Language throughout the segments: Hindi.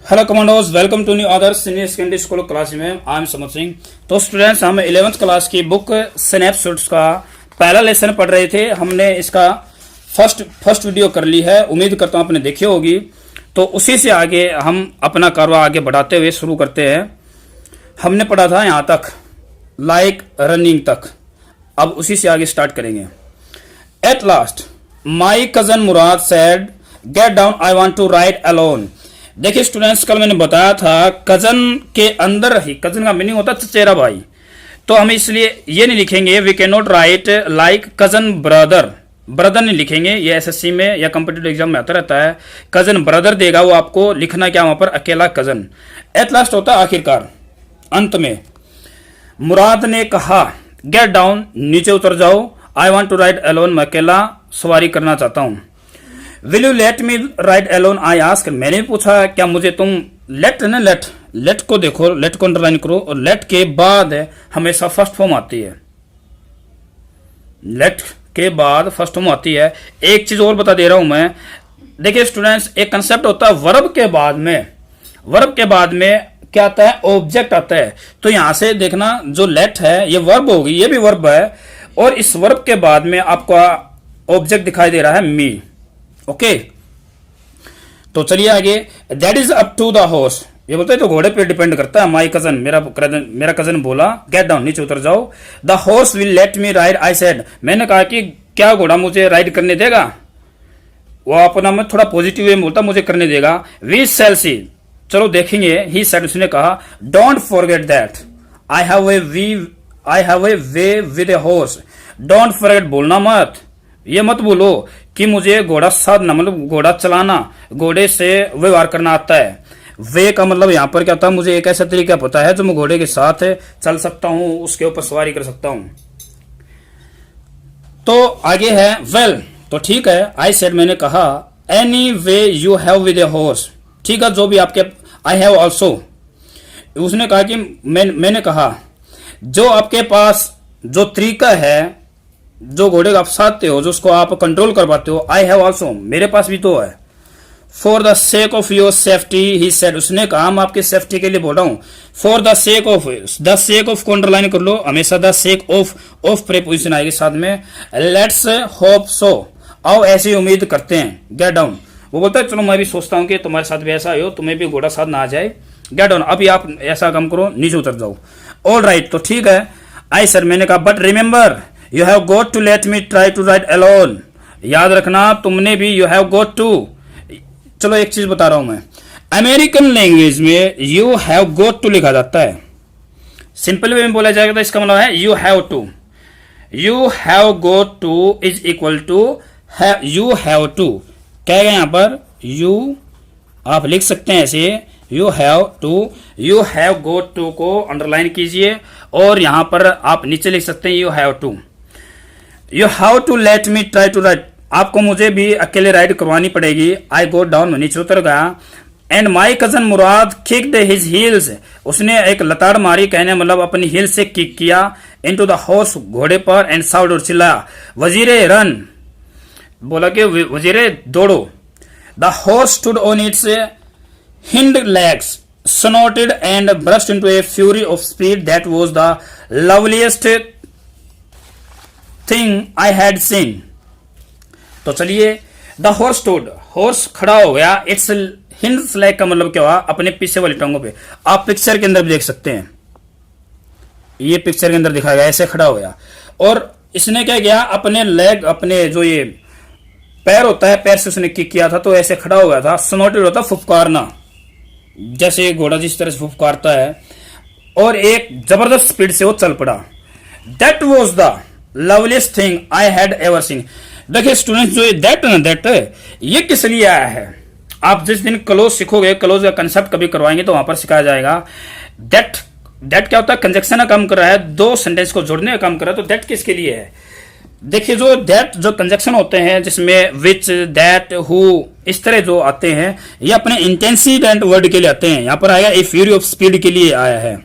Hello commandos, welcome to new Adarsh senior secondary school class में। I am Samar Singh. तो स्टूडेंट्स, हम 11th क्लास की बुक स्नैपशॉट्स का पहला लेसन पढ़ रहे थे। हमने इसका फर्स्ट वीडियो कर ली है, उम्मीद करता हूं आपने देखी होगी। तो उसी से आगे हम अपना कारवा आगे बढ़ाते हुए शुरू करते हैं। हमने पढ़ा था यहाँ तक, लाइक रनिंग तक। अब उसी से आगे स्टार्ट करेंगे। At last my cousin Murad said get down, I want to ride alone. देखिए स्टूडेंट्स, कल मैंने बताया था कजन के अंदर ही, कजन का मीनिंग होता है चचेरा भाई। तो हम इसलिए ये नहीं लिखेंगे, we can not write like cousin brother. Brother नहीं लिखेंगे, ये एसएससी में या कॉम्पिटिटिव एग्जाम में आता रहता है। कजन ब्रदर देगा, वो आपको लिखना क्या वहां पर, अकेला कजन। एट लास्ट होता है आखिरकार, अंत में। मुराद ने कहा गेट डाउन, नीचे उतर जाओ, I want to ride alone, मैं अकेला सवारी करना चाहता हूं। Will you let me ride alone, I ask, मैंने पूछा क्या मुझे तुम लेट ना, लेट को देखो, लेट को अंडरलाइन करो, और लेट के बाद हमेशा फर्स्ट फॉर्म आती है। लेट के बाद फर्स्ट फॉर्म आती है। एक चीज और बता दे रहा हूं मैं। देखिए स्टूडेंट्स, एक कंसेप्ट होता है वर्ब के बाद में। वर्ब के बाद में क्या आता है, ऑब्जेक्ट आता है। तो यहां से देखना, जो लेट है ये वर्ब होगी, ये भी वर्ब है, और इस वर्ब के बाद में आपका ऑब्जेक्ट दिखाई दे रहा है मी। ओके, तो चलिए आगे। That is up to the horse, ये बोलते हैं तो घोड़े पे डिपेंड करता है। माई कजन, मेरा कजन बोला गेट डाउन, नीचे उतर जाओ। The horse will let me ride, I said, मैंने कहा कि क्या घोड़ा मुझे राइड करने देगा। वो अपना में थोड़ा पॉजिटिव वे में बोलता, मुझे करने देगा। वी शैल सी, चलो देखेंगे। ही सेड, उसने कहा don't forget that I have a way with a horse. Don't forget, बोलना मत, ये मत बोलो कि मुझे घोड़ा साधना, मतलब घोड़ा चलाना, घोड़े से व्यवहार करना आता है। वे का मतलब यहाँ पर क्या था, मुझे एक ऐसा तरीका पता है जो मैं घोड़े के साथ चल सकता हूं, उसके ऊपर सवारी कर सकता हूं। तो आगे है वेल, तो ठीक है। आई सेड, मैंने कहा। Any way you have with a horse, ठीक है, जो भी आपके। आई हैव ऑल्सो, उसने कहा कि मैंने कहा जो आपके पास जो तरीका है, जो घोड़े का आप साधते हो, जो उसको आप कंट्रोल कर पाते हो। आई हैव ऑल्सो, मेरे पास भी तो है। For the sake of your safety he said, उसने कहा मैं आपकी सेफ्टी के लिए बोल रहा हूं। फॉर द सेक ऑफ को अंडरलाइन कर लो, हमेशा द सेक ऑफ प्रीपोजिशन आएगी साथ में। लेट्स होप सो, आओ ऐसी उम्मीद करते हैं। गेट डाउन, वो बोलता है चलो मैं भी सोचता हूं कि तुम्हारे साथ भी ऐसा हो, तुम्हें भी घोड़ा साधना आ जाए। गेट डाउन, अभी आप ऐसा काम करो, नीचे उतर जाओ। ऑल राइट, तो ठीक है। आई सर, मैंने कहा but remember you have got to let me try to ride alone, याद रखना तुमने भी, यू हैव गोट टू। चलो एक चीज बता रहा हूं मैं, अमेरिकन लैंग्वेज में यू हैव गोट टू लिखा जाता है। सिंपल वे में बोला जाएगा तो इसका मतलब है you have to. You have got to is equal to you have to. क्या है यहां पर, यू आप लिख सकते हैं ऐसे, you have to. You have got to को अंडरलाइन कीजिए, और यहां पर आप नीचे लिख सकते हैं you have to. You have to let me try to ride, आपको मुझे भी अकेले राइड करवानी पड़ेगी। आई गोट डाउन, मैं नीचे उतर गया। And my cousin Murad kicked his heels, उसने एक लताड़ मारी, कहने मतलब अपनी हील से किक किया। इनटू द हॉर्स, घोड़े पर। एंड साउड, और चिल्लाया वजीरे रन, बोला कि वजीरे दौड़ो। The horse stood on it's hind legs, snorted and burst into a fury of speed that was the loveliest thing I had seen. तो चलिए, the horse stood, horse खड़ा हो गया। Its hind leg का मतलब क्या हुआ, अपने पीछे वाली टांगों पे। आप पिक्चर के अंदर भी देख सकते हैं, ये पिक्चर के अंदर दिखाया गया, ऐसे खड़ा हो गया। और इसने क्या किया, अपने लेग, अपने जो ये पैर होता है, पैर से उसने किक किया था, तो ऐसे खड़ा हो गया था। snorted होता फुफकारना, जैसे घोड़ा जिस तरह से फुफकारता है, और एक जबरदस्त स्पीड से वो चल पड़ा। That was the loveliest thing I had ever seen. देखिए स्टूडेंट्स, जो दैट ये किस लिए आया है, आप जिस दिन क्लोज सीखोगे, क्लोज का कंसेप्ट कभी करवाएंगे तो वहां पर सिखाया जाएगा। दैट क्या होता है, कंजक्शन का काम कर रहा है, दो सेंटेंस को जोड़ने का काम कर रहा है। तो दैट किसके लिए है, देखिए जो दैट जो कंजक्शन होते हैं, जिसमें विच, दैट, हु, इस तरह जो आते हैं, ये अपने इंटेंसिडेंट वर्ड के लिए आते हैं। यहां पर आएगा ए फ्यूरी ऑफ स्पीड के लिए आया है।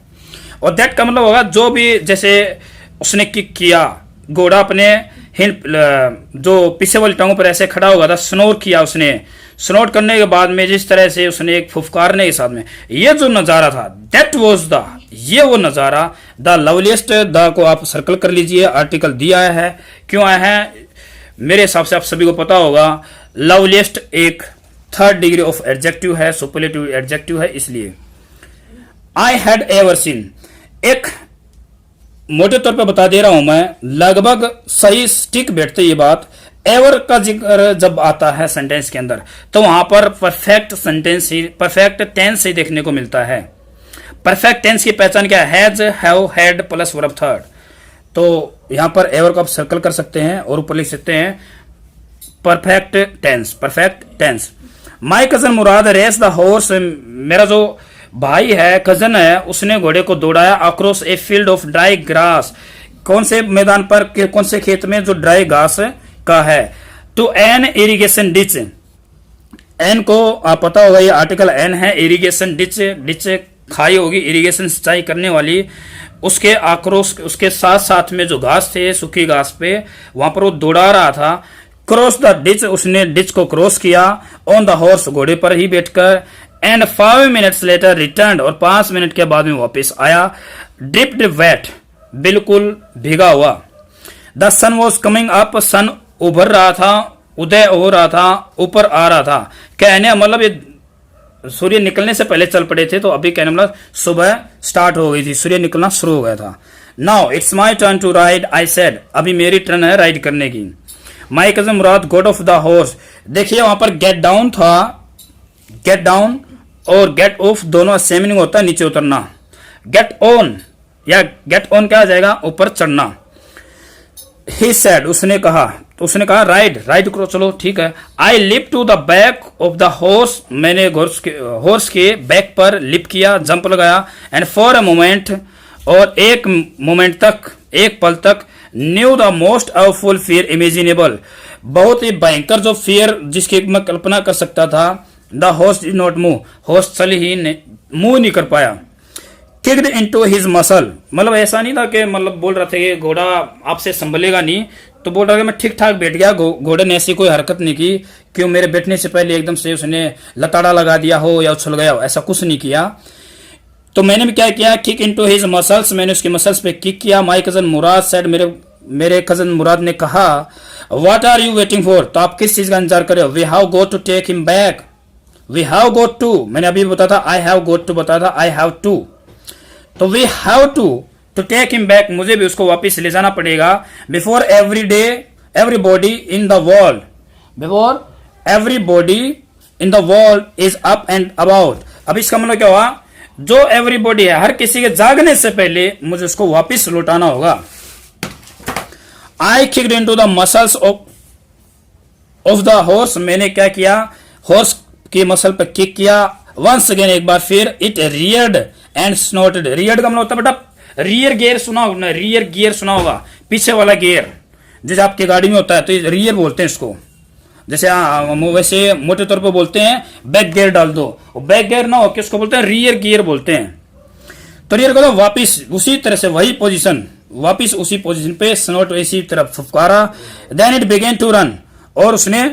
और दैट का मतलब होगा जो भी, जैसे उसने किक किया, घोड़ा अपने जो पीछे वाली टांगों पर ऐसे खड़ा होगा था, स्नोर किया उसने। स्नोर करने के बाद में जिस तरह से उसने एक फुफकारने के साथ में ये जो नजारा था, दैट वाज द, ये वो नजारा, द लवलीस्ट, द को आप सर्कल कर लीजिए, आर्टिकल दिया है। क्यों आया है? मेरे हिसाब से आप सभी को पता होगा, लवलीस्ट एक थर्ड डिग्री ऑफ एडजेक्टिव है, सुपरलेटिव एडजेक्टिव है, इसलिए। आई हैड एवर सीन, एक मोटे तौर पे बता दे रहा हूं मैं, लगभग सही स्टिक बैठते ये बात। एवर का जिक्र जब आता है सेंटेंस के अंदर तो वहां पर परफेक्ट सेंटेंस ही, परफेक्ट टेंस ही देखने को मिलता है। परफेक्ट टेंस की पहचान क्या है? Has, have, had plus verb third. तो यहां पर एवर को आप सर्कल कर सकते हैं और ऊपर लिख सकते हैं perfect tense, perfect tense. My cousin Murad race the horse, मेरा जो भाई है, कजन है, उसने घोड़े को दौड़ाया across a field of dry grass, कौन से मैदान पर, कौन से खेत में जो ड्राई घास का है। To an irrigation ditch, an को आप पता होगा ये आर्टिकल एन है, इरिगेशन डिच, डिच खाई होगी, इरिगेशन सिंचाई करने वाली, उसके आक्रोश, उसके साथ साथ में जो घास थे, सूखी घास पे, वहां पर वो दौड़ा रहा था। क्रॉस द डिच, उसने डिच को क्रॉस किया, ऑन द हॉर्स, घोड़े पर ही बैठकर। एंड 5 मिनट्स लेटर रिटर्न, और 5 मिनट के बाद में वापस आया। ड्रिप्ड वेट, बिल्कुल भीगा हुआ। The sun was coming up, sun उभर रहा था, उदय हो रहा था, ऊपर आ रहा था। कहने मतलब ये सूर्य निकलने से पहले चल पड़े थे, तो अभी कहने मतलब सुबह स्टार्ट हो गई थी, सूर्य निकलना शुरू हो गया था। Now it's my turn to ride, I said, अभी मेरी टर्न है राइड करने की। My cousin Murad got off the horse, देखिए वहां पर गेट डाउन था, गेट डाउन और गेट ऑफ दोनों सेम मीनिंग होता है, नीचे उतरना। गेट ऑन या गेट ऑन क्या आ जाएगा? ऊपर चढ़ना। ही सेड, उसने कहा, तो उसने कहा राइड, राइड करो, चलो ठीक है। I leap to the back of the horse, मैंने हॉर्स के बैक पर लिप किया, जंप लगाया। एंड फॉर अ मोमेंट, और एक मोमेंट तक, एक पल तक, knew the most awful fear imaginable, बहुत ही भयंकर जो फियर जिसकी मैं कल्पना कर सकता था। The horse did not move, horse चल ही मूव नहीं कर पाया। किक्ड इनटू हिज मसल, मतलब ऐसा नहीं था कि मतलब बोल रहा था कि घोड़ा आपसे संभलेगा नहीं, तो बोल रहा था कि मैं ठीक ठाक बैठ गया, घोड़े ने ऐसी कोई हरकत नहीं की कि मेरे बैठने से पहले एकदम से उसने लताड़ा लगा दिया हो या उछल गया हो, ऐसा कुछ नहीं किया। तो मैंने भी क्या किया? किक इनटू हिज मसल्स, मैंने उसके मसल्स पे किक किया। माय कजन मुराद सेड, मेरे कजन मुराद ने कहा, what are you waiting for, तो आप किस चीज का इंतजार कर रहे हो? We have got to take him back, we have got to, मैंने अभी बताया था आई हैव गॉट टू, बताया था आई हैव टू, तो we have to take him back, मुझे भी उसको वापस ले जाना पड़ेगा। Before everybody in the world, before everybody in the world is up and about. अब इसका मतलब क्या हुआ? जो एवरीबॉडी है, हर किसी के जागने से पहले मुझे उसको वापस लौटाना होगा। I kicked into the muscles of the horse, मैंने क्या किया? हॉर्स की मसल पर किक किया। वंस अगेन, एक बार फिर। इट रियर्ड एंड स्नॉटेड, रियर्ड का मतलब होता है बेटा रियर गियर, सुना होगा, रियर गियर सुना होगा, पीछे वाला गियर, जैसे आपकी गाड़ी में होता है तो रियर बोलते हैं इसको। जैसे वैसे मोटे तौर पे बोलते हैं बैक गियर डाल दो, बैक गियर ना हो कि उसको बोलते हैं रियर गियर बोलते हैं। तो रियर को वापिस उसी तरह से वही पोजीशन, वापिस उसी पोजीशन पे, स्नोट इसी तरफ फुफकारा। Then it began to run, और उसने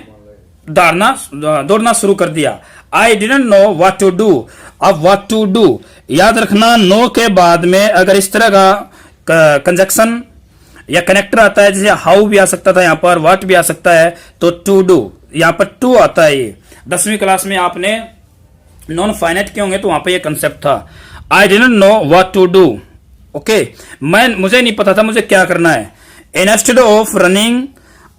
दौड़ना शुरू कर दिया। I didn't know what to do, अब व्हाट टू डू याद रखना, नो के बाद में अगर इस तरह का कंजक्शन या कनेक्टर आता है, जैसे हाउ भी आ सकता था यहाँ पर, व्हाट भी आ सकता है, तो टू डू यहाँ पर टू आता है। ये 10वीं क्लास में आपने नॉन फाइनाइट के होंगे तो वहां पर ये कंसेप्ट था। I didn't know what to do, okay, मुझे नहीं पता था मुझे क्या करना है। Instead of running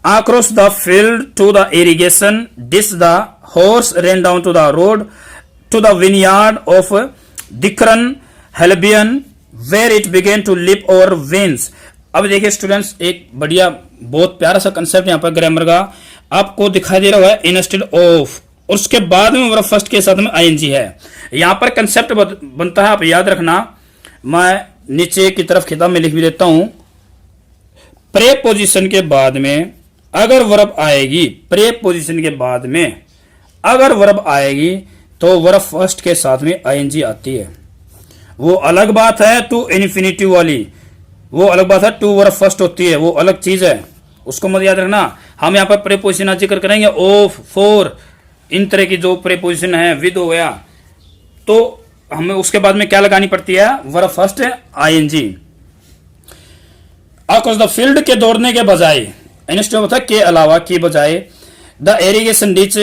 across the field to the irrigation dish, the horse ran down to the road to the vineyard of Dikran Halbian where it began to leap over winds। अब देखिए स्टूडेंट्स, एक बढ़िया बहुत प्यारा सा कंसेप्ट यहाँ पर ग्रामर का आपको दिखाई दे रहा है, इंस्टेड ऑफ, और उसके बाद में वर्ब फर्स्ट के साथ में आईएनजी है। यहाँ पर कंसेप्ट बनता है, आप याद रखना। मैं नीचे की तरफ खिताब में लिख भी देता हूं। प्रेपोजिशन के बाद में अगर वर्ब आएगी, प्रेपोजिशन के बाद में अगर वर्ब आएगी तो वर्ब फर्स्ट के साथ में आईएनजी आती है। वो अलग बात है टू इन्फिनिटिव वाली, वो अलग बात है टू वर्ब फर्स्ट होती है, वो अलग चीज है। उसको मत याद रखना। हम यहाँ पर प्रेपोजिशन जिक्र करेंगे ऑफ, फॉर, इन तरह की जो प्रेपोजिशन है, विद हो गया, तो हमें उसके बाद में क्या लगानी पड़ती है, verb first ING. Across the field के दौड़ने के बजाय, इंस्टेड ऑफ के अलावा, के बजाय, the irrigation ditch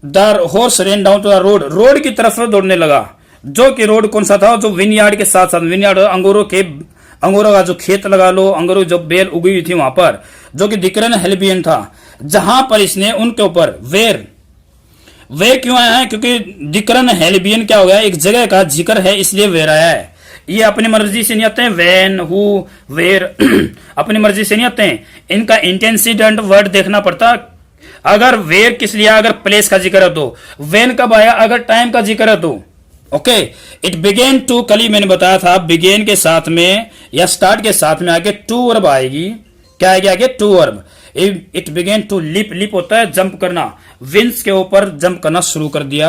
the horse ran down to the road, road की तरफ दौड़ने लगा, जो कि रोड कौन सा था, जो विनयार्ड के साथ साथ, विनयार्ड अंगूरों का जो खेत लगा लो, अंगूरों जो बेल उगी हुई थी वहां पर, जो कि दिक्रन हेल्बियन था, जहां पर इसने उनके ऊपर वे क्यों आया है, क्योंकि दिक्रन हेल्बियन क्या हो गया, एक जगह का जिक्र है, इसलिए वेर आया है। ये अपनी मर्जी से नहीं आते हैं, वैन, हु, वेर अपनी मर्जी से नहीं आते हैं, इनका इंटेंसिडेंट वर्ड देखना पड़ता। अगर वेर किस लिए, अगर प्लेस का जिक्र है तो, वेन कब आया अगर टाइम का जिक्र है तो। ओके, इट बिगेन टू, कल ही मैंने बताया था, बिगेन के साथ में या स्टार्ट के साथ में आगे टू वर्ब आएगी। क्या आएगी आगे, to verb. It began to leap, leap होता है जंप करना, विंस के ऊपर जंप करना शुरू कर दिया।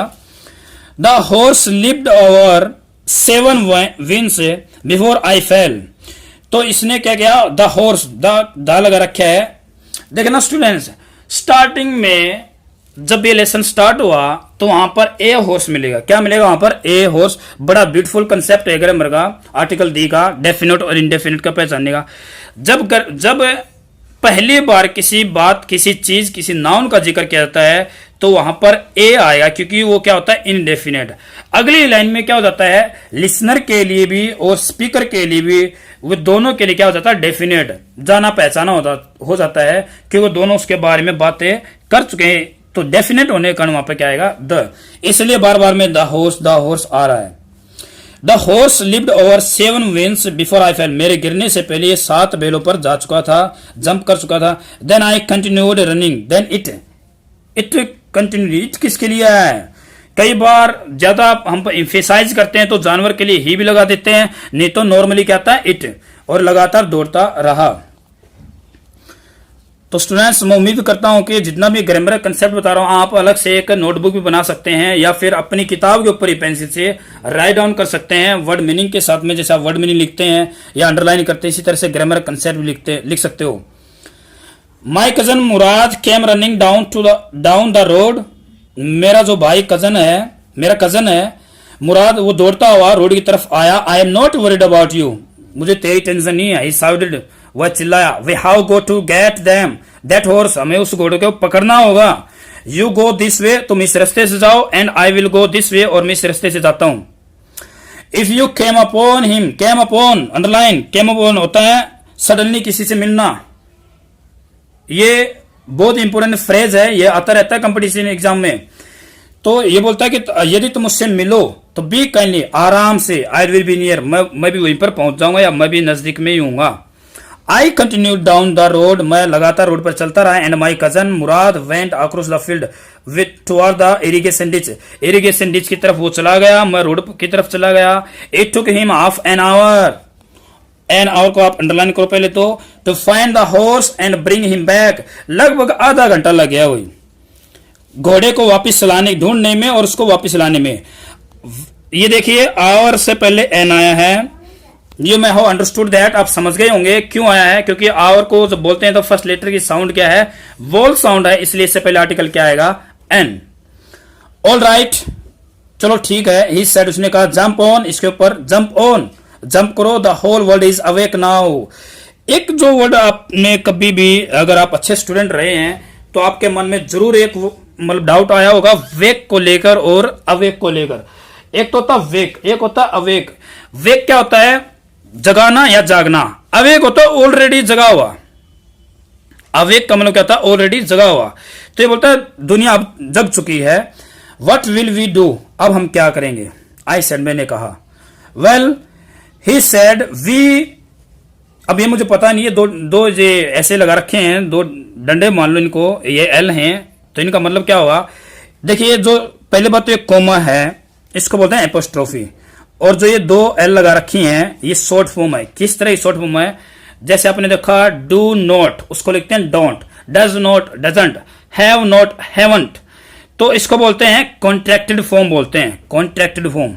The horse leaped over 7 vines before I fell, तो इसने क्या किया, द हॉर्स, द लगा रखा है। देखना स्टूडेंट्स, स्टार्टिंग में जब ये लेसन स्टार्ट हुआ तो वहां पर ए हॉर्स मिलेगा। क्या मिलेगा वहां पर, ए हॉर्स। बड़ा ब्यूटीफुल कंसेप्ट है ग्रामर का, आर्टिकल दी का, डेफिनेट और इनडेफिनेट का पहचानने का। जब पहली बार किसी बात, किसी चीज, किसी नाउन का जिक्र किया जाता है तो वहां पर ए आएगा, क्योंकि वो क्या होता है, इनडेफिनेट। अगली लाइन में क्या हो जाता है, लिसनर के लिए भी और स्पीकर के लिए भी, वो दोनों के लिए क्या हो जाता है, डेफिनेट, जाना पहचाना हो जाता है, क्योंकि वो दोनों उसके बारे में बातें कर चुके हैं। तो डेफिनेट होने के कारण वहां पर क्या आएगा, द, इसलिए बार बार में द हॉर्स आ रहा है। The horse leaped over 7 vines before I fell, मेरे गिरने से पहले ये 7 बेलों पर जा चुका था, जंप कर चुका था। Then I continued running, then it continue, it किसके लिए है, कई बार ज्यादा हम एम्फेसाइज करते हैं तो जानवर के लिए ही भी लगा देते हैं, नहीं तो नॉर्मली क्या आता है, इट, और लगातार दौड़ता रहा। तो स्टूडेंट्स, मैं उम्मीद करता हूं कि जितना भी ग्रामर कंसेप्ट बता रहा हूं, आप अलग से एक नोटबुक भी बना सकते हैं, या फिर अपनी किताब के ऊपर ही पेंसिल से राइट डाउन कर सकते हैं वर्ड मीनिंग के साथ में। जैसे आप वर्ड मीनिंग लिखते हैं या अंडरलाइन करते हैं, इसी तरह से ग्रामर कंसेप्ट भी लिख सकते हो। माई cousin Murad came running down the road, मेरा जो भाई कजन है, मेरा कजन है मुराद, वो दौड़ता हुआ रोड की तरफ आया। I am not worried about you, मुझे तेरी टेंशन नहीं है। ही साउडेड, वह चिल्लाया। We how go to get them that horse, हमें उस घोड़े को पकड़ना होगा। यू गो दिस वे, तुम इस रास्ते से जाओ, and I will go this way, और मैं इस रास्ते से जाता हूं। If you came upon him, came upon, underline, came upon होता है सडनली किसी से मिलना। ये बहुत इंपॉर्टेंट फ्रेज है, ये आता रहता है कंपटीशन एग्जाम में। तो ये बोलता है कि यदि तुम मुझसे मिलो तो बी काइंडली, आराम से, आई विल बी नियर, मैं भी वहीं पर पहुंच जाऊंगा, या मैं भी नजदीक में ही हूंगा। I continue down the road, मैं लगातार रोड पर चलता रहा। And my cousin Murad went across the field with toward the irrigation ditch, irrigation ditch की तरफ वो चला गया, मैं रोड की तरफ चला गया। It took him half an hour, an hour को आप अंडरलाइन करो पहले तो find the horse and bring him back, लगभग आधा घंटा लग गया वही घोड़े को वापस चलाने, ढूंढने में और उसको वापस लाने में। ये देखिए, आवर से पहले एन आया है, ये मैं हो अंडरस्टूड दैट, आप समझ गए होंगे क्यों आया है, क्योंकि आवर को जब बोलते हैं तो फर्स्ट लेटर की साउंड क्या है, वोल साउंड है, इसलिए इससे पहले आर्टिकल क्या आएगा, एन। ऑल राइट, चलो ठीक है। ही सेड, उसने कहा। जंप ऑन, इसके ऊपर जंप ऑन, जंप करो। The whole world is awake now, एक जो वर्ड आपने कभी भी, अगर आप अच्छे स्टूडेंट रहे हैं तो आपके मन में जरूर एक मतलब डाउट आया होगा वेक को लेकर और अवेक को लेकर। एक तो होता वेक, एक होता अवेक। वेक क्या होता है, जगाना या जागना। अवेक होता है ऑलरेडी जगा हुआ। अवेक का मतलब क्या होता है, ऑलरेडी जगा हुआ। तो ये बोलता है दुनिया अब जग चुकी है। व्हाट विल वी डू, अब हम क्या करेंगे। आई सेड, मैंने कहा। वेल ही सेड वी, अब ये मुझे पता नहीं है, दो ये ऐसे लगा रखे हैं, दो डंडे मान लो इनको, ये एल हैं, तो इनका मतलब क्या होगा। देखिए, जो पहले बात तो ये कोमा है, इसको बोलते हैं एपोस्ट्रोफी, और जो ये 2 एल लगा रखी हैं ये शॉर्ट फॉर्म है। किस तरह शॉर्ट फॉर्म है, जैसे आपने देखा डू नॉट, उसको लिखते हैं don't, does not doesn't, have not haven't, तो इसको बोलते हैं कॉन्ट्रैक्टेड फॉर्म बोलते हैं। कॉन्ट्रैक्टेड फॉर्म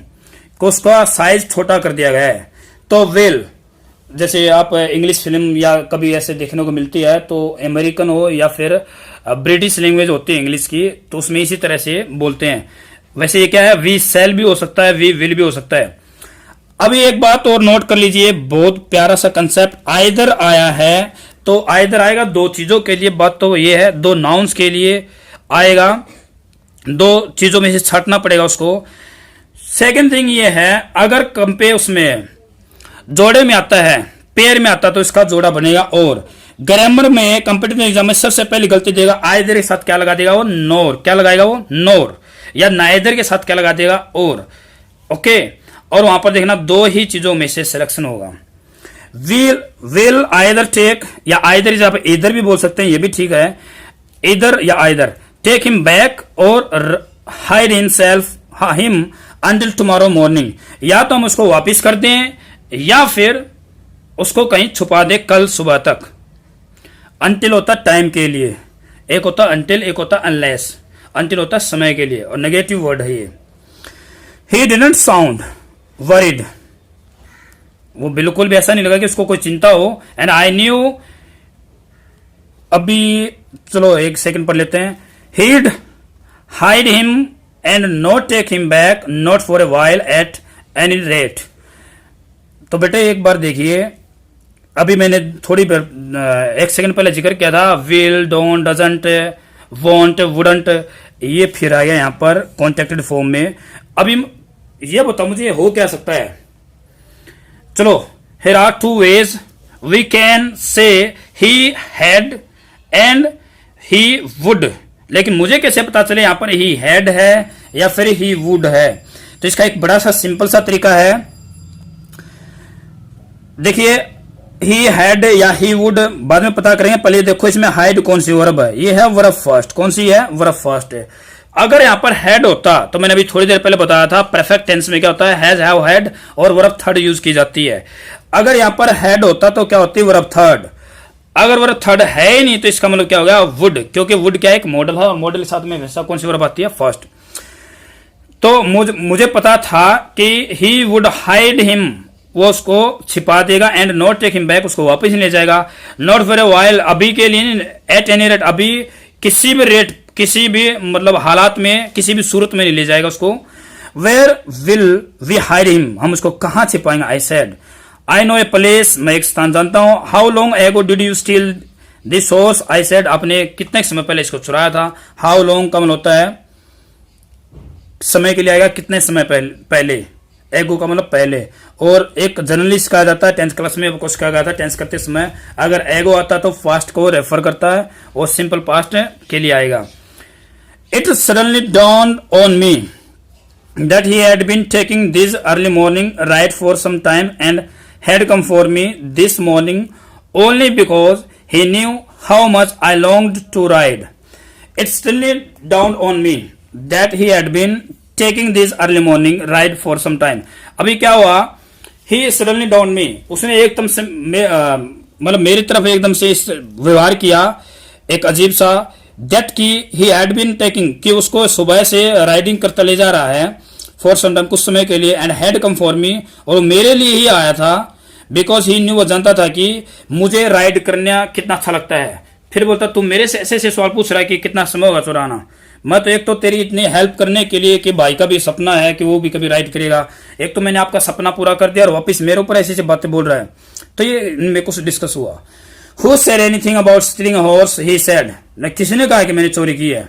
को उसका साइज छोटा कर दिया गया है। तो विल, जैसे आप इंग्लिश फिल्म या कभी ऐसे देखने को मिलती है, तो अमेरिकन हो या फिर ब्रिटिश लैंग्वेज होती है इंग्लिश की, तो उसमें इसी तरह से बोलते हैं। वैसे ये क्या है, वी सेल भी हो सकता है, वी विल भी हो सकता है। अभी एक बात और नोट कर लीजिए, बहुत प्यारा सा कंसेप्ट, आइदर आया है तो आइदर आएगा दो चीजों के लिए। बात तो ये है, दो नाउन्स के लिए आएगा, दो चीजों में से छांटना पड़ेगा उसको। सेकंड थिंग ये है, अगर कंपे उसमें जोड़े में आता है, पेयर में आता है, तो इसका जोड़ा बनेगा और। ग्रामर में कॉम्पिटिटिव एग्जाम में सबसे पहली गलती देगा, आइदर के साथ क्या लगा देगा वो, नोर। क्या लगाएगा वो, नोर। या नाइदर के साथ क्या लगा देगा, और। ओके, और वहां पर देखना दो ही चीजों में से सिलेक्शन होगा। विल आइदर टेक, या आइदर आप इधर भी बोल सकते हैं, ये भी ठीक है, इधर या आइदर। टेक हिम बैक और hide him until tomorrow morning. या तो हम उसको वापिस कर दें या फिर उसको कहीं छुपा दें कल सुबह तक। अंटिल होता टाइम के लिए, एक होता अंटिल, एक होता अनलेस। अंटिल होता समय के लिए, और नेगेटिव वर्ड है ये। ही डिडंट साउंड वरीड, वो बिल्कुल भी ऐसा नहीं लगा कि उसको कोई चिंता हो। एंड आई न्यू, अभी चलो एक सेकंड पढ़ लेते हैं। He'd hide him and not take him back, not for a while at any rate. तो बेटे एक बार देखिए, अभी मैंने थोड़ी एक सेकंड पहले जिक्र किया था, will, don't, doesn't, want, wouldn't, ये फिर आ गया यहां पर कॉन्टेक्टेड फॉर्म में। अभी ये बताओ मुझे हो क्या सकता है। चलो, here are two ways we can say he had and he would, लेकिन मुझे कैसे पता चले यहां पर he had है या फिर he would है। तो इसका एक बड़ा सा सिंपल सा तरीका है। देखिए, he had या he would बाद में पता करेंगे, पहले देखो इसमें had कौन सी वर्ब है। ये है वर्ब फर्स्ट। कौन सी है, वर्ब फर्स्ट है। अगर यहां पर हैड होता, तो मैंने अभी थोड़ी देर पहले बताया था परफेक्ट टेंस में क्या होता है, हैज, हैव, हैड, और वर्ब थर्ड यूज की जाती है। अगर यहां पर हैड होता तो क्या होती है, वर्ब थर्ड। अगर वर्ब थर्ड है ही नहीं तो इसका मतलब क्या हो गया, वुड, क्योंकि वुड क्या है, एक मॉडल है, और मॉडल के साथ में हमेशा कौन सी वर्ब आती है, फर्स्ट। तो मुझे पता था कि ही वुड हाइड हिम, वो उसको छिपा देगा, and not take him back, उसको वापस नहीं ले जाएगा, नॉट फॉर ए वाइल, अभी के लिए, एट एनी रेट, अभी किसी भी रेट, किसी भी मतलब हालात में, किसी भी सूरत में नहीं ले जाएगा उसको। Where will we hide him, हम उसको कहां छिपाएंगे। I said I know a place, मैं एक स्थान जानता हूं। How long ago did you steal this horse, I said, आपने कितने समय पहले इसको चुराया था। हाउ लॉन्ग का मतलब होता है समय के लिए आएगा, कितने समय पहले। एगो का मतलब पहले, और एक जनरली कहा जाता है टेंथ क्लास में कुछ कहा जाता है टेंस करते समय, अगर एगो आता तो पास्ट को रेफर करता है और सिंपल पास्ट के लिए आएगा। It suddenly dawned on me that he had been taking this early morning ride for some time and had come for me this morning only because he knew how much I longed to ride. It suddenly dawned on me that he had been taking this early morning ride for some time. अभी क्या हुआ, he suddenly dawned me, उसने एकदम से मतलब मेरी तरफ एकदम से व्यवहार किया, एक अजीब सा, दैट की ही हैड बीन टेकिंग, कि उसको सुबह से राइडिंग करता ले जा रहा है, फॉर सम टाइम, कुछ समय के लिए, and had come for me, और मेरे लिए ही आया था, बिकॉज ही न्यू, वो जानता था कि मुझे राइड करना कितना अच्छा लगता है। फिर बोलता तू मेरे से ऐसे ऐसे सवाल पूछ रहा है कि कितना समय होगा चुराना। मैं तो एक तो तेरी इतनी हेल्प करने के लिए कि भाई का भी सपना है कि वो भी कभी राइड करेगा, एक तो मैंने आपका सपना पूरा कर दिया और वापस मेरे ऊपर ऐसी ऐसी बातें बोल रहा है। तो ये मेरे को डिस्कस हुआ। Who said anything about stealing a horse? He said. न किसने कहा कि मैंने चोरी की है।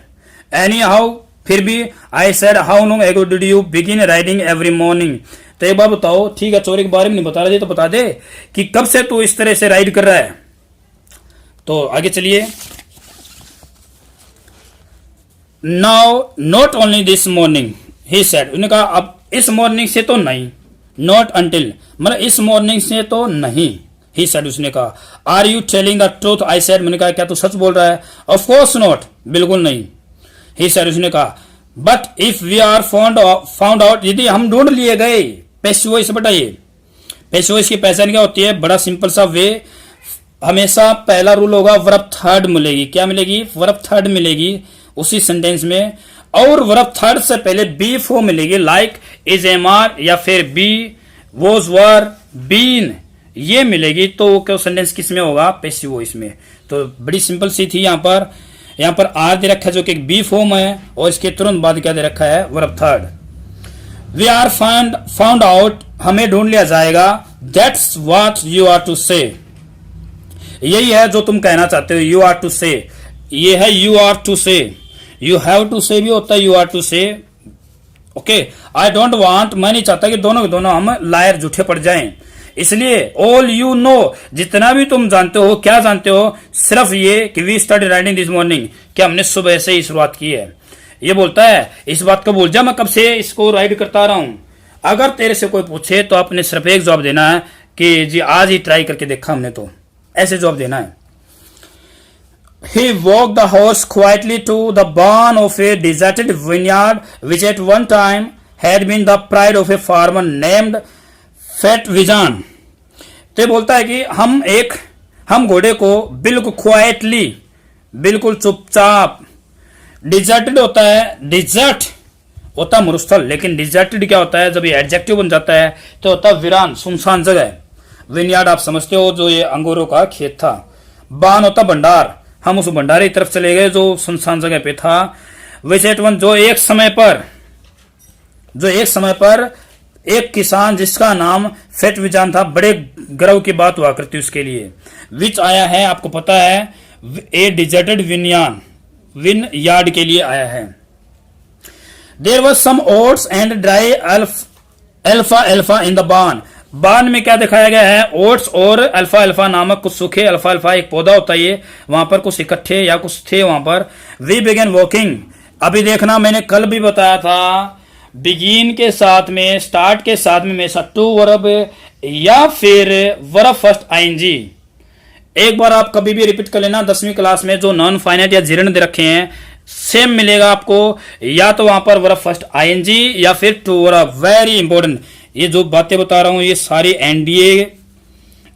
Anyhow, फिर भी I said, how long ago did you begin riding every morning? तो एक बार बताओ, ठीक है चोरी के बारे में नहीं बता रहे तो बता दे कि कब से तू इस तरह से राइड कर रहा है। तो आगे चलिए। Now, not only this morning, he said. उन्होंने कहा अब इस मॉर्निंग से तो नहीं, not until, मतलब इस मॉर्निंग से तो नहीं। He said, उसने कहा, Are you telling the truth? I said, मैंने कहा क्या तू सच बोल रहा है? Of course not, बिल्कुल नहीं। He said, उसने कहा, But if we are found out, यदि हम ढूंढ लिए गए, पैसिव वॉइस बताइए, पैसिव वॉइस की पहचान क्या होती है, बड़ा सिंपल सा वे, हमेशा पहला रूल होगा वर्ब थर्ड मिलेगी। क्या मिलेगी? वर्ब थर्ड मिलेगी उसी सेंटेंस में, और वर्ब थर्ड से पहले बी फॉर्म मिलेगी, लाइक इज, एम आर, या फिर बी, वॉज, वर, बीन, ये मिलेगी तो वो क्या सेंटेंस किस में होगा, पैसिव वॉइस में। तो बड़ी सिंपल सी थी। यहाँ पर आर दे रखा है जो कि एक बी फॉर्म है, और इसके तुरंत बाद क्या दे रखा है, verb third. We are found out, हमें ढूंढ लिया जाएगा। That's what you are to say, यही है जो तुम कहना चाहते हो। यू आर टू से, ये है यू आर टू से। यू हैव टू से भी होता है, यू आर टू से। ओके, आई डोंट वांट, मैं नहीं चाहता कि दोनों के दोनों हम लायर झूठे पड़ जाएं। इसलिए ऑल यू नो, जितना भी तुम जानते हो, क्या जानते हो, सिर्फ ये कि we started riding this morning, कि हमने सुबह से ही शुरुआत की है। ये बोलता है इस बात को भूल जा, मैं कब से इसको राइड करता रहा हूं। अगर तेरे से कोई पूछे तो आपने सिर्फ एक जवाब देना है कि जी आज ही ट्राई करके देखा हमने, तो ऐसे जवाब देना है। He walked the horse quietly to the barn of a deserted vineyard, which at one time had been the pride of a farmer named Fat Vijan। तो ये बोलता है कि हम घोड़े को बिल्कुल क्वाइटली, बिल्कुल चुपचाप, डिजर्टेड होता है, डिजर्ट होता मरुस्थल, लेकिन डिजर्टेड क्या होता है, जब ये एडजेक्टिव बन जाता है तो होता है वीरान, सुनसान जगह। विनयार्ड आप समझते हो, जो ये अंगूरों का खेत था। बान होता भंडार, हम उस भंडारे की तरफ चले गए जो सुनसान जगह पे था। विचेट वन, जो एक समय पर एक किसान जिसका नाम फेट विजान था, बड़े गर्व की बात हुआ करती उसके लिए। विच आया है, आपको पता है, ए डिजर्टेड विन यार्ड के लिए आया है। There was some oats and dry alfalfa in the barn में क्या दिखाया गया है, ओट्स और अल्फा अल्फा नामक कुछ सूखे, अल्फा अल्फा एक पौधा होता है, ये वहां पर कुछ इकट्ठे या कुछ थे वहां पर। वी बिगेन वॉकिंग, अभी देखना मैंने कल भी बताया था, बिगिन के साथ में, स्टार्ट के साथ में हमेशा टू वर्ब या फिर वर्ब फर्स्ट आईएनजी। एक बार आप कभी भी रिपीट कर लेना, 10वीं क्लास में जो नॉन फाइनाइट या जीर्ण दे रखे हैं सेम मिलेगा आपको, या तो वहां पर वर्ब फर्स्ट आईएनजी या फिर टू वर्ब। वेरी इंपॉर्टेंट, ये जो बातें बता रहा हूं ये सारी एनडीए,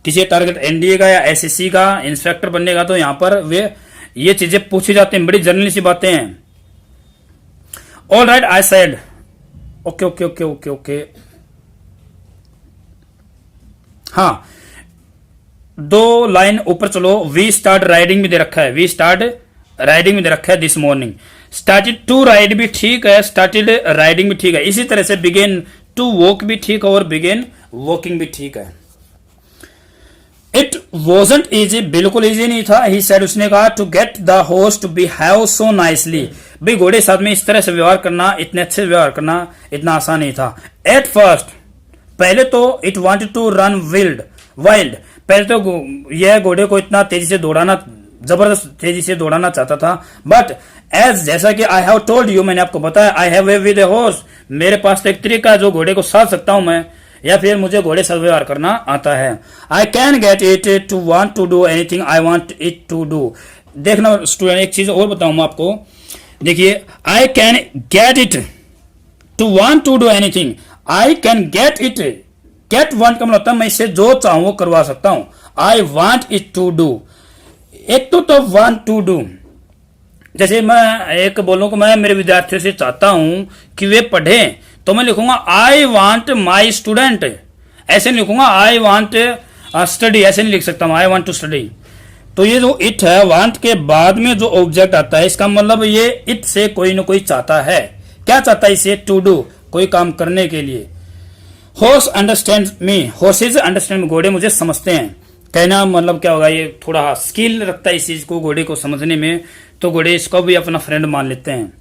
किसी टारगेट एनडीए का या एसएससी का इंस्पेक्टर बनने का, तो यहां पर ये चीजें पूछी जाती हैं, बड़ी जर्नली सी बातें हैं। All right, I said, okay okay okay okay okay. हाँ, 2 लाइन ऊपर चलो। वी स्टार्ट राइडिंग भी दे रखा है, वी स्टार्ट राइडिंग भी दे रखा है this morning. Started to ride भी ठीक है, स्टार्टेड राइडिंग भी ठीक है। इसी तरह से बिगेन टू वॉक भी ठीक है और बिगेन वॉकिंग भी ठीक है। इट वॉजंट इजी, बिल्कुल इजी नहीं था। ही सेड, उसने कहा, to get the horse to behave so nicely, भाई घोड़े साथ में इस तरह से व्यवहार करना, इतने अच्छे व्यवहार करना इतना आसान नहीं था। एट फर्स्ट, पहले तो it wanted to run wild, पहले तो यह घोड़े को इतना तेजी से दौड़ाना, जबरदस्त तेजी से दौड़ाना चाहता था। बट एज, जैसा कि आई हैव टोल्ड यू, मैंने आपको बताया, I have way with a horse, मेरे पास तो एक तरीका है जो घोड़े को साध सकता हूं मैं, या फिर मुझे घोड़े से व्यवहार करना आता है। I can get it to want to do anything I want it to do. देखना स्टूडेंट, एक चीज और बताऊं मैं आपको, देखिए, I can get it to want to do anything, I can get it, get want का मतलब होता है मैं इससे जो चाहूं वो करवा सकता हूं। I want it to do, एक तो वांट टू डू, जैसे मैं एक बोलूं कि मैं मेरे विद्यार्थियों से चाहता हूं कि वे पढ़ें, तो मैं लिखूंगा आई वांट माई स्टूडेंट, ऐसे नहीं लिखूंगा आई वांट स्टडी, ऐसे नहीं लिख सकता हूं, आई वांट टू स्टडी। तो ये जो इट है, वांट के बाद में जो ऑब्जेक्ट आता है, इसका मतलब ये इट से कोई ना कोई चाहता है। क्या चाहता है इसे, टू डू, कोई काम करने के लिए। Horse understand me, horse's understand, घोड़े मुझे समझते हैं। कहना मतलब क्या होगा, ये थोड़ा स्किल रखता है इस चीज को, घोड़े को समझने में, तो घोड़े इसको भी अपना फ्रेंड मान लेते हैं।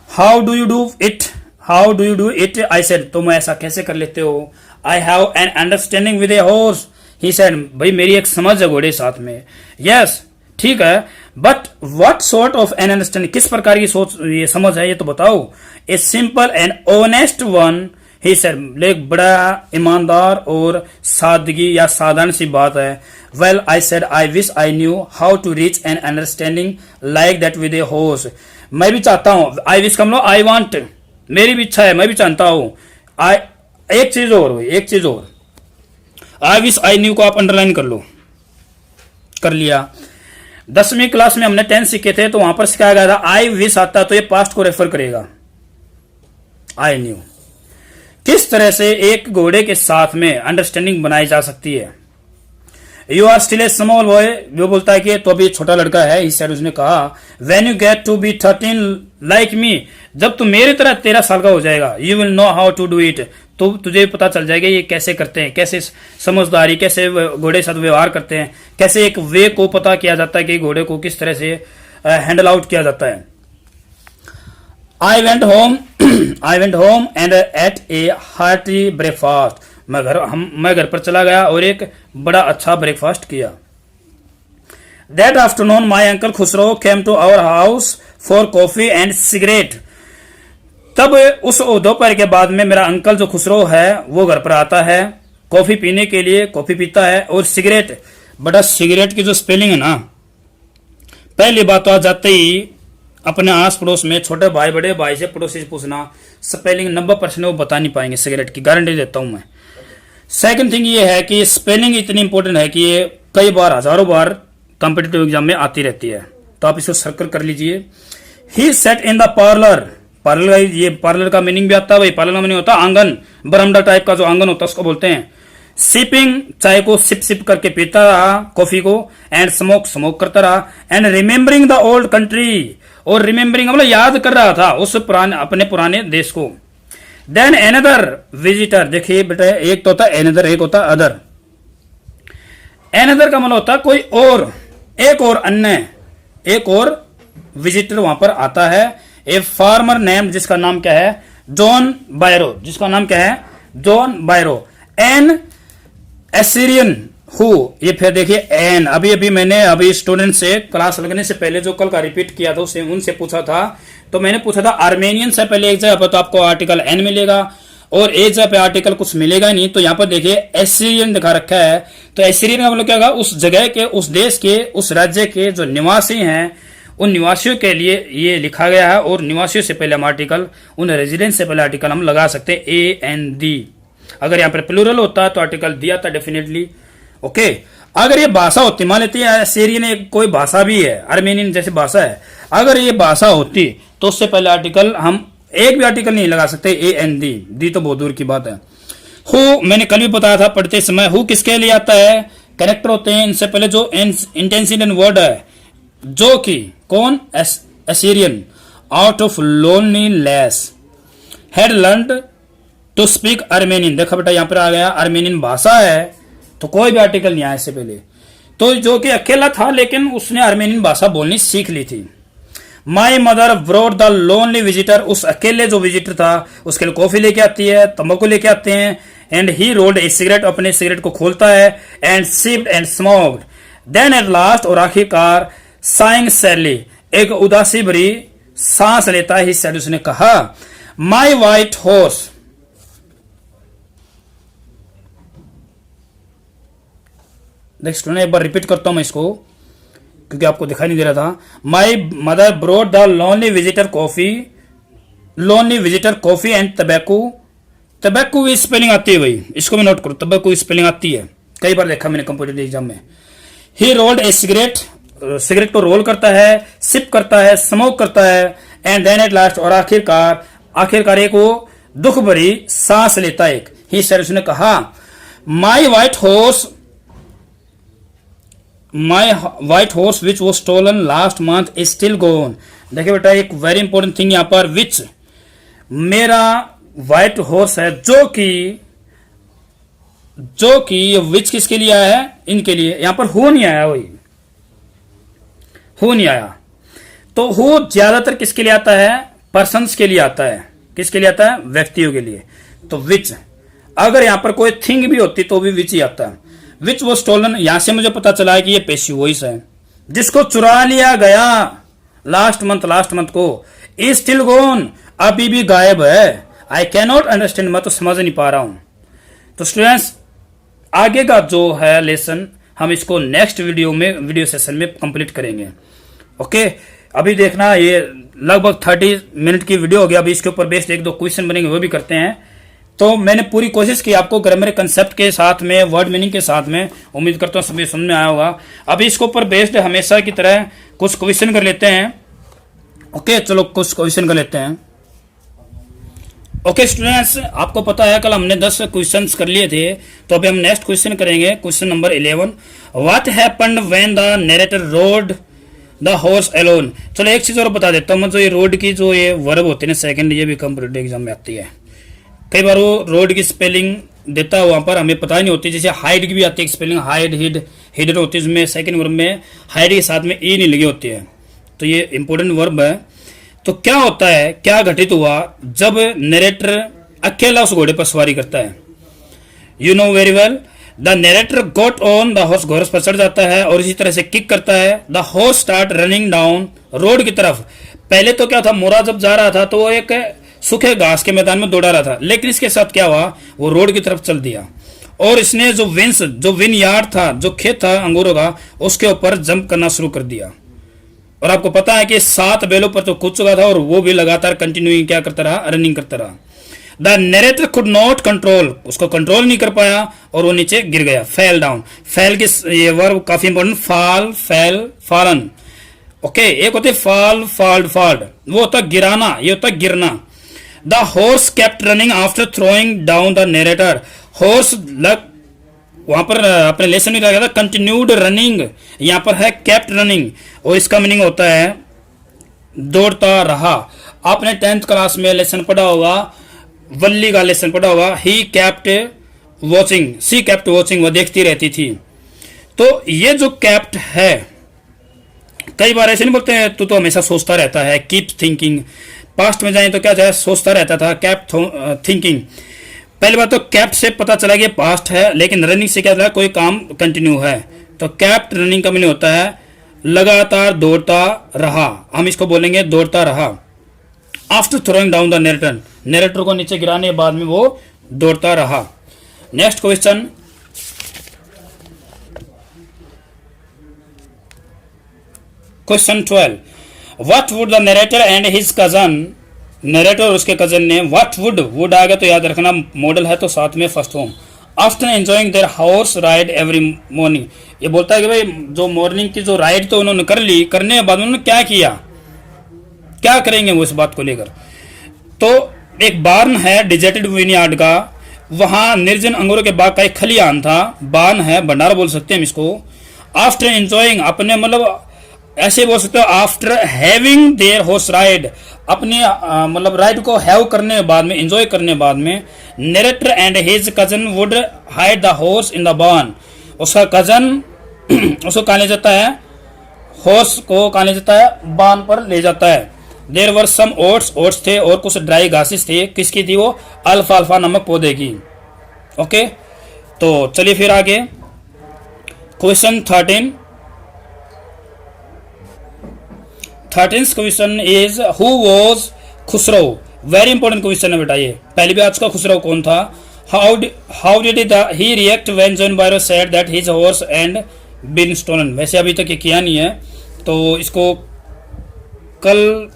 How do you do it, how do you do it, I said, तुम ऐसा कैसे कर लेते हो। I have an understanding with a horse, he said, भाई मेरी एक समझ है घोड़े साथ में। यस, ठीक है, but what sort of an understanding, किस प्रकार की सोच ये समझ है ये तो बताओ। A simple and honest one, he said, एक बड़ा ईमानदार और सादगी या साधारण सी बात है। Well, I said, I wish I knew how to reach an understanding like that with a horse, मैं भी चाहता हूं, आई विश का मतलब आई वांट, मेरी भी इच्छा है, मैं भी चाहता हूं। आई, एक चीज और, आई विश आई न्यू को आप अंडरलाइन कर लो, कर लिया। 10वीं क्लास में हमने 10 सीखे थे, तो वहां पर सिखाया गया था आई विश आता तो ये पास्ट को रेफर करेगा, आई न्यू। किस तरह से एक घोड़े के साथ में अंडरस्टैंडिंग बनाई जा सकती है। You are still a small boy, वो बोलता है कि तो अभी छोटा लड़का है। ही सेड, उसने कहा when you get to be 13 like me, जब तू मेरी तरह 13 साल का हो जाएगा, you will know how to do it, तो तुझे पता चल जाएगा ये कैसे करते हैं, कैसे समझदारी, कैसे घोड़े साथ व्यवहार करते हैं, कैसे एक वे को पता किया जाता है कि घोड़े को किस तरह से हैंडल आउट किया जाता है। I went home and ate a hearty breakfast, मैं घर पर चला गया और एक बड़ा अच्छा ब्रेकफास्ट किया। That afternoon my uncle Khusro came to our house for coffee and cigarette, तब उस दोपहर के बाद में मेरा अंकल जो खुसरो है वो घर पर आता है कॉफी पीने के लिए, कॉफी पीता है और सिगरेट। बड़ा सिगरेट की जो स्पेलिंग है ना, पहली बात तो आ जाते ही अपने आस पड़ोस में छोटे भाई बड़े भाई से पड़ोसी से पूछना, स्पेलिंग 90% वो बता नहीं पाएंगे सिगरेट की, गारंटी देता हूं मैं। सेकंड थिंग ये है कि स्पेलिंग इतनी इंपॉर्टेंट है कि ये कई बार, हजारों बार कॉम्पिटिटिव एग्जाम में आती रहती है, तो आप इसको सर्कल कर लीजिए। He sat in the parlour, parlour का मीनिंग भी आता है भाई, पार्लर का मीनिंग होता है आंगन, बरामदा टाइप का जो आंगन होता है उसको बोलते हैं। सिपिंग, चाय को सिप सिप करके पीता रहा, कॉफी को, एंड स्मोक करता रहा, and remembering the old country, और रिमेम्बरिंग मतलब याद कर रहा था उस अपने पुराने देश को। देन एनदर विजिटर, देखिए बेटा एक तो होता है एनदर, एक होता है अदर। एनदर का मतलब होता है कोई और, एक और अन्य, एक और विजिटर वहां पर आता है। ए फार्मर नेम, जिसका नाम क्या है, जॉन बायरो, जिसका नाम क्या है, John Byro. An Assyrian who, ये फिर देखिए एन, अभी मैंने स्टूडेंट से क्लास लगने से पहले जो कल का रिपीट किया था उनसे पूछा था, तो मैंने पूछा था आर्मेनियन से पहले एक जगह पर तो आपको आर्टिकल एन मिलेगा और एक जगह पे आर्टिकल कुछ मिलेगा नहीं, तो यहाँ पर देखिए एसीरियन दिखा रखा है। तो एसीरियन का मतलब क्या होगा, उस जगह के, उस देश के, उस राज्य के जो निवासी हैं, उन निवासियों के लिए ये लिखा गया है। और निवासियों से पहले हम आर्टिकल, उन रेजिडेंट से पहले आर्टिकल हम लगा सकते हैं ए एन दी। अगर यहाँ पर प्लूरल होता तो आर्टिकल दिया था डेफिनेटली। ओके, अगर ये भाषा होती, मान लेते हैं सीरियन एक कोई भाषा भी है, आर्मेनियन जैसी भाषा है, अगर ये भाषा होती तो उससे पहले आर्टिकल हम एक भी आर्टिकल नहीं लगा सकते, ए एन दी तो बहुत दूर की बात है। हु, मैंने कल भी बताया था पढ़ते समय, हु किसके लिए आता है, कैरेक्टर होते हैं। इनसे पहले जो इंटेंसिव वर्ड है, जो कि कौन, Assyrian, out of loneliness had learned to speak Armenian. देखा बेटा यहाँ पर आ गया, आर्मेनियन भाषा है तो कोई भी आर्टिकल नहीं आया इससे पहले, तो जो कि अकेला था लेकिन उसने आर्मेनियन भाषा बोलनी सीख ली थी। My mother brought the lonely visitor, उस अकेले जो विजिटर था उसके लिए कॉफी लेके आती है, तंबाकू लेके आते हैं। And he rolled a cigarette, अपने सिगरेट को खोलता है, and sipped and smoked. Then at last, और आखिरकार, साइंग सैडली, एक उदासी भरी सांस लेता है। ही सेड, उसने कहा, माई वाइट हॉर्स, नेक्स्ट एक बार रिपीट करता हूं मैं इसको क्योंकि आपको दिखाई नहीं दे रहा था। My mother brought the lonely visitor coffee and tobacco. Tobacco की स्पेलिंग आती है भाई, इसको भी नोट करो, टबैको की स्पेलिंग आती है, कई बार देखा मैंने कंप्यूटर एग्जाम में। ही रोल्ड ए सिगरेट, सिगरेट को रोल करता है, सिप करता है, स्मोक करता है। एंड देन एट लास्ट, और आखिरकार एक वो दुख भरी सांस लेता है। ही सर, उसने कहा, my white horse which was stolen last month is still gone. देखिए बेटा एक वेरी इंपॉर्टेंट थिंग यहां पर, विच, मेरा व्हाइट हॉर्स है, जो कि विच किसके लिए आया है, इनके लिए, यहां पर हु नहीं आया, वही हु नहीं आया। तो हु ज्यादातर किसके लिए आता है, पर्सन्स के लिए आता है, किसके लिए आता है, व्यक्तियों के लिए। तो विच, अगर यहां पर कोई थिंग भी होती तो भी विच ही आता है। विच वो स्टोलन, यहां से मुझे पता चला है कि ये पैसिव वॉइस है, जिसको चुरा लिया गया लास्ट मंथ को, इज स्टिल गोन, अभी भी गायब है। आई कैन नॉट अंडरस्टैंड, मैं तो समझ नहीं पा रहा हूं। तो स्टूडेंट्स, आगे का जो है लेसन हम इसको नेक्स्ट वीडियो सेशन में कंप्लीट करेंगे। ओके, अभी देखना ये लगभग 30 मिनट की वीडियो हो गया। अभी इसके ऊपर बेस्ड 1-2 क्वेश्चन बनेंगे, वो भी करते हैं। तो मैंने पूरी कोशिश की आपको ग्रामर कंसेप्ट के साथ में, वर्ड मीनिंग के साथ में, उम्मीद करता हूँ सभी समझ में आया होगा। अभी इसके ऊपर बेस्ड हमेशा की तरह कुछ क्वेश्चन कर लेते हैं। ओके, चलो कुछ क्वेश्चन कर लेते हैं। ओके स्टूडेंट्स, आपको पता है कल हमने 10 क्वेश्चंस कर लिए थे, तो अभी हम नेक्स्ट क्वेश्चन करेंगे, question number 11। What happened when the narrator road the horse alone. चलो एक चीज और बता देता हूँ मैं, जो ये रोड की जो ये वर्ब होते हैं ना सेकंड, ये भी कंप्यूटर एग्जाम में आती है। कई बार वो रोड की स्पेलिंग देता है वहां पर हमें पता ही नहीं होती, जैसे हाइड की भी आती है स्पेलिंग, हाइड हिड हिडन होती है, उसमें सेकंड वर्ब में हाइड के साथ में ई नहीं लगी होती है, तो ये इंपॉर्टेंट वर्ब है। तो क्या होता है, क्या घटित हुआ जब नरेटर अकेला उस घोड़े पर सवारी करता है। You know very well, the narrator got on the horse, घोड़े पर चढ़ जाता है और इसी तरह से किक करता है। The horse start running down road की तरफ। पहले तो क्या था, मोरा जब जा रहा था तो वो एक सूखे घास के मैदान में दौड़ा रहा था, लेकिन इसके साथ क्या हुआ, वो रोड की तरफ चल दिया और इसने जो विन यार्ड था, जो खेत था अंगूरों का, उसके ऊपर जंप करना शुरू कर दिया। और आपको पता है कि 7 बेलों पर तो कूद चुका था और वो भी लगातार कंटिन्यूइंग क्या करता रहा, रनिंग करता रहा। The narrator could not control, उसको कंट्रोल नहीं कर पाया और वो नीचे गिर गया, फेल डाउन। फेल की ये वर्ब काफी important, fall, fail, fallen. Okay, एक होते फॉल, फॉल्ड, फॉल्ड, वो होता गिराना, ये होता गिरना। The horse kept running after throwing down the narrator. Horse लग वहां पर अपने लेसन में लगा था कंटिन्यूड रनिंग, यहां पर है केप्ट रनिंग और इसका मीनिंग होता है दौड़ता रहा। आपने 10th क्लास में लेसन पढ़ा होगा, वल्ली का लेसन पढ़ा होगा, he kept watching, she kept watching, वो देखती रहती थी। तो ये जो केप्ट है, कई बार ऐसे नहीं बोलते हैं तू तो हमेशा सोचता रहता है, कीप थिंकिंग। पास्ट में जाए तो क्या था, सोचता रहता था, केप्ट थिंकिंग। पहली बात तो कैप्ट से पता चला कि पास्ट है, लेकिन रनिंग से क्या चला, कोई काम कंटिन्यू है। तो कैप्ट रनिंग का मीनिंग होता है लगातार दौड़ता रहा, हम इसको बोलेंगे दौड़ता रहा। After throwing down the narrator, narrator को नीचे गिराने के बाद में वो दौड़ता रहा। Next question, question 12। What would the narrator and his cousin, narrator और उसके कजन ने, व्हाट वुड आ गया तो याद रखना मॉडल है तो साथ में first form. After enjoying there horse ride every morning, ये बोलता है कि भाई जो मॉर्निंग की जो राइड तो उन्होंने कर ली, करने के बाद उन्होंने क्या किया, क्या करेंगे वो इस बात को लेकर। तो एक बार्न है डिजर्टेड विनयार्ड का, वहां निर्जन अंगूरों के बाग का एक खलियान था, बार्न है, भंडारा बोल सकते हैं हम इसको। आफ्टर एंजॉइंग, अपने मतलब ऐसे बोल सकते हो, after having their horse ride, अपने मतलब राइड को हैव करने के बाद में, एंजॉय करने के बाद में, narrator and his cousin would hide the horse in the barn. उसका कजन उसको कहाँ ले जाता है, हॉर्स को कहाँ ले जाता है, बार्न पर ले जाता है। देयर वर सम ओट्स थे और कुछ ड्राई घासेस थे, किसकी थी वो, अल्फाल्फा नामक पौधे की। ओके, तो चलिए फिर आगे question 13। 13th question is who was Khusro. Very important question है बेटा ये। पहली बात का खुसरो कौन था, how did he react when John Byro said that his horse and been stolen. वैसे अभी तक ये किया नहीं है, तो इसको कल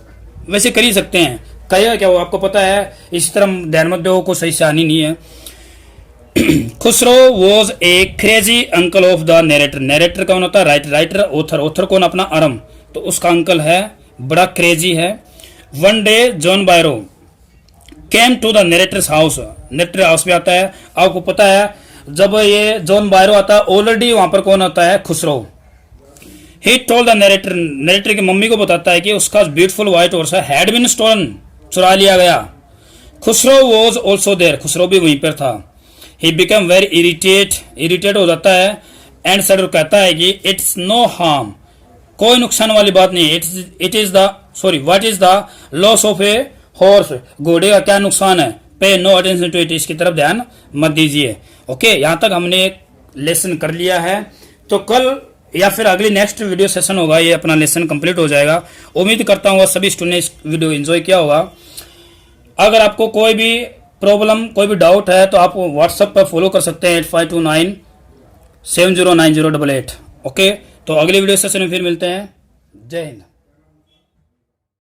वैसे कर ही सकते हैं, कहेगा क्या वो आपको पता है, इसी तरह ध्यान मत दो, को सही से आनी नहीं है। Khusro was a crazy uncle of the narrator. Narrator कौन होता है, राइटर, ऑथर कौन, अपना आरम, तो उसका अंकल है, बड़ा क्रेजी है। One day John Byro came to the narrator's house, narrator house में आता है। आपको पता है जब ये जॉन बायरो आता है, ऑलरेडी वहां पर कौन होता है, Khusro. He told the narrator, narrator की मम्मी को बताता है कि उसका beautiful white horse had been stolen, चुरा लिया गया। Khusro was also there, Khusro भी वहीं पर था। ही बिकम वेरी इरिटेट हो जाता है एंड सर कहता है कि इट्स नो हार्म, कोई नुकसान वाली बात नहीं। What is the loss of a horse, घोड़े का क्या नुकसान है, पे नो अटेंशन टू इट, इसकी तरफ ध्यान मत दीजिए। ओके, यहां तक हमने एक लेसन कर लिया है, तो कल या फिर अगली नेक्स्ट वीडियो सेशन होगा, ये अपना लेसन कंप्लीट हो जाएगा। उम्मीद करता हूँ सभी स्टूडेंट इस वीडियो एंजॉय किया होगा। अगर आपको कोई भी प्रॉब्लम, कोई भी डाउट है तो आप व्हाट्सएप पर फॉलो कर सकते हैं 8529709088। ओके, तो अगले वीडियो सेशन में फिर मिलते हैं। जय हिंद।